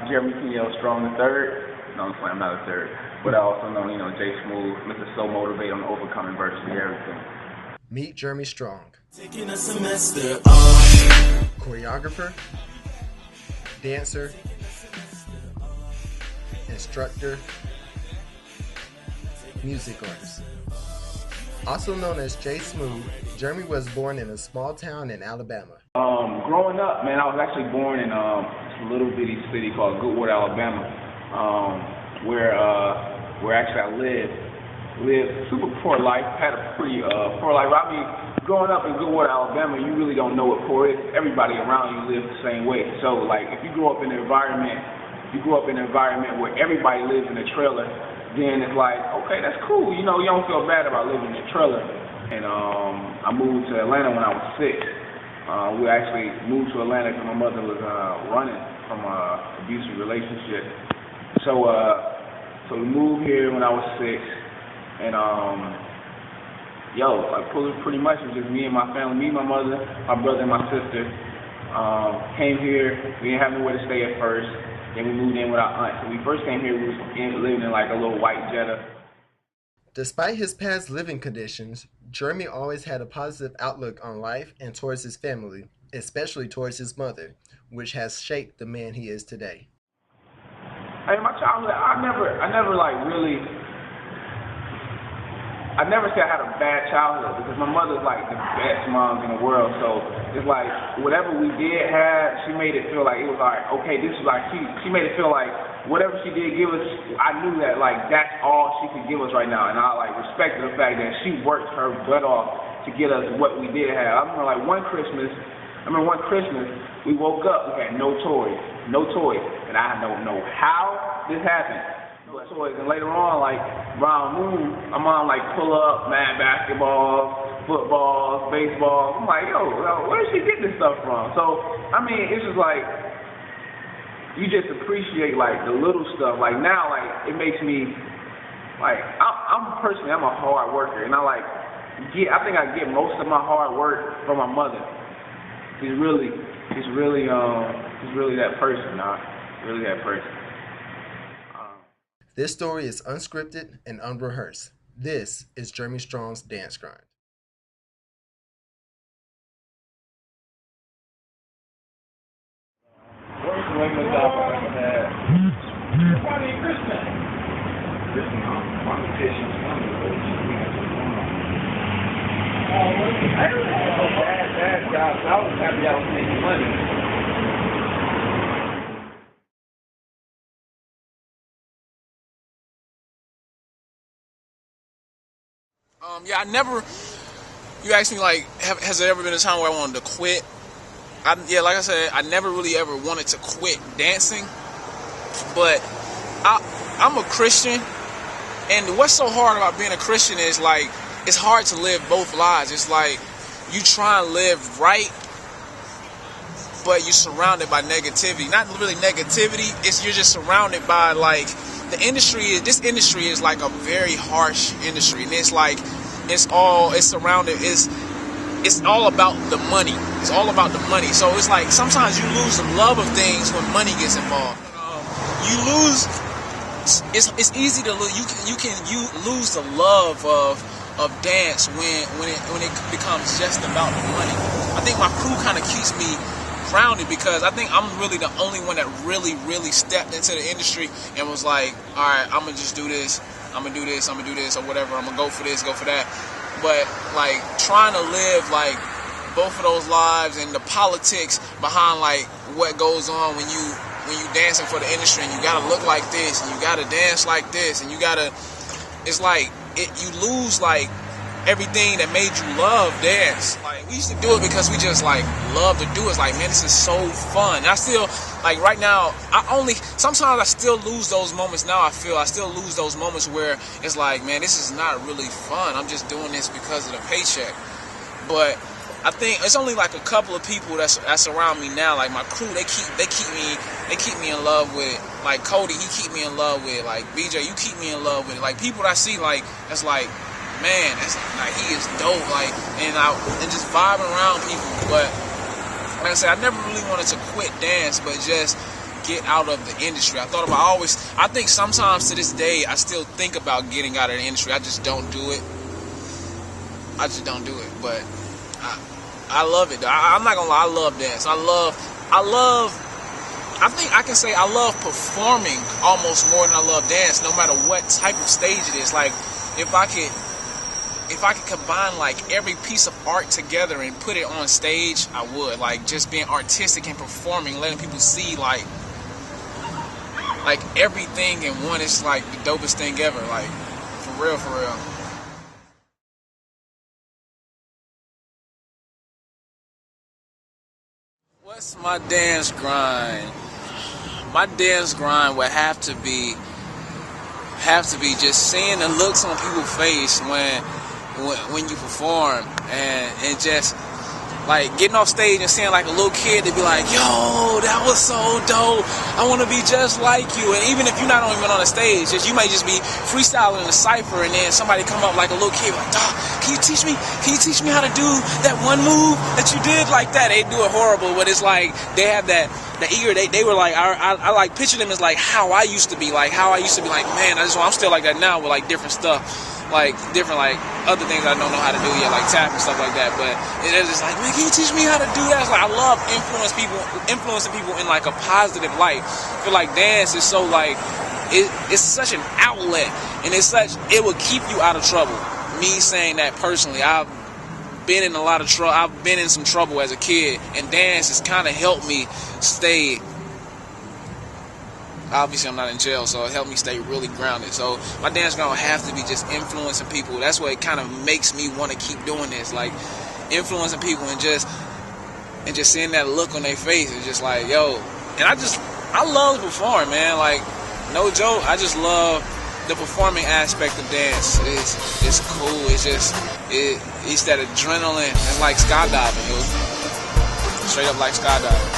Jeremy Strong III. No, I'm not a third. But I also know, J-Smoove, Mr. So Motivate on overcoming virtually everything. Meet Jeremy Strong. Taking a semester Choreographer, dancer, instructor, music artist. Also known as J-Smoove, Jeremy was born in a small town in Alabama. Growing up, man, I was actually born in a little bitty city called Goodwood, Alabama, where actually I lived super poor life, had a pretty poor life. I mean, growing up in Goodwood, Alabama, you really don't know what poor is. Everybody around you lives the same way. So, like, if you grew up in an environment, where everybody lives in a trailer, then it's like, okay, that's cool. You don't feel bad about living in a trailer. And I moved to Atlanta when I was 6. We actually moved to Atlanta because my mother was running from an abusive relationship. So we moved here when I was 6, and pretty much it was just me and my family, me, my mother, my brother, and my sister. Came here. We didn't have nowhere to stay at first. Then we moved in with our aunt. So we first came here, we was living in like a little white Jetta. Despite his past living conditions, Jeremy always had a positive outlook on life and towards his family, especially towards his mother, which has shaped the man he is today. Hey, my childhood, I never say I had a bad childhood because my mother's like the best moms in the world. So it's like whatever we did have, she made it feel like it was like, okay, this is like she made it feel like whatever she did give us, I knew that like that's all she could give us right now. And I like respected the fact that she worked her butt off to get us what we did have. I remember one Christmas we woke up, we had no toys. And I don't know how this happened. No toys. And later on, like around noon, my mom like pull up mad basketballs, footballs, baseballs. I'm like, yo, where did she get this stuff from? So I mean, it's just like you just appreciate like the little stuff. Like now, like it makes me like I'm a hard worker, and I think I get most of my hard work from my mother. She's really that person, really that person. This story is unscripted and unrehearsed. This is Jeremy Strong's Dance Grind. Worst women I've ever had. Why do you Christian? Christian competition. I didn't have a bad job. I was happy I was making money. You asked me like, has there ever been a time where I wanted to quit? Like I said, I never really ever wanted to quit dancing, but I'm a Christian, and what's so hard about being a Christian is like, it's hard to live both lives. It's like, you try and live right, but you're surrounded by negativity. Not really negativity, you're just surrounded by like, this industry is like a very harsh industry, and it's like, it's all about the money. It's all about the money. So it's like sometimes you lose the love of things when money gets involved. You lose. It's easy to lose. You lose the love of dance when it becomes just about the money. I think my crew kind of keeps me grounded because I think I'm really the only one that really stepped into the industry and was like, all right, I'm gonna just do this. I'm gonna do this, or whatever. I'm gonna go for this, go for that. But like trying to live like both of those lives and the politics behind like what goes on when you dancing for the industry, and you gotta look like this, and you gotta dance like this, and it's like you lose like everything that made you love dance. Like we used to do it because we just like love to do it. It's like, man, this is so fun. And I still like right now, sometimes I still lose those moments now. I still lose those moments where it's like, man, this is not really fun. I'm just doing this because of the paycheck. But I think it's only like a couple of people that's around me now. Like my crew, they keep me in love with. Like Cody, he keep me in love with. Like BJ, you keep me in love with. Like people that I see, like that's like, man, that's like he is dope. Like and just vibing around people. But like I said, I never really wanted to quit dance, but just get out of the industry. I think sometimes to this day, I still think about getting out of the industry. I just don't do it. But I love it. I'm not gonna lie, I love dance. I think I can say I love performing almost more than I love dance, no matter what type of stage it is. Like, if I could combine like every piece of art together and put it on stage, I would. Like, just being artistic and performing, letting people see like everything in one is like the dopest thing ever. Like, for real, for real. What's my dance grind? My dance grind would have to be just seeing the looks on people's face when you perform, and just like getting off stage and seeing like a little kid to be like, yo, that was so dope, I want to be just like you. And even if you're not even on the stage, you may just be freestyling in a cypher, and then somebody come up like a little kid like, dog, can you teach me how to do that one move that you did like that? They do it horrible, but it's like they have the eager. They were like, I like picture them as like how I used to be, like man, I'm still like that now with like different stuff, like different like other things I don't know how to do yet, like tap and stuff like that. But it's just like, man, can you teach me how to do that? It's like I love influencing people in like a positive light. I feel like dance is so like it's such an outlet, and it will keep you out of trouble. Me saying that personally, I've been in a lot of trouble. I've been in some trouble as a kid, and dance has kind of helped me stay. Obviously, I'm not in jail, so it helped me stay really grounded. So my dance gonna have to be just influencing people. That's what it kind of makes me want to keep doing this, like influencing people and just seeing that look on their face. It's just like, yo, and I love to perform, man. Like, no joke, I just love the performing aspect of dance. It's cool. It's that adrenaline. It's like skydiving, yo. Straight up like skydiving.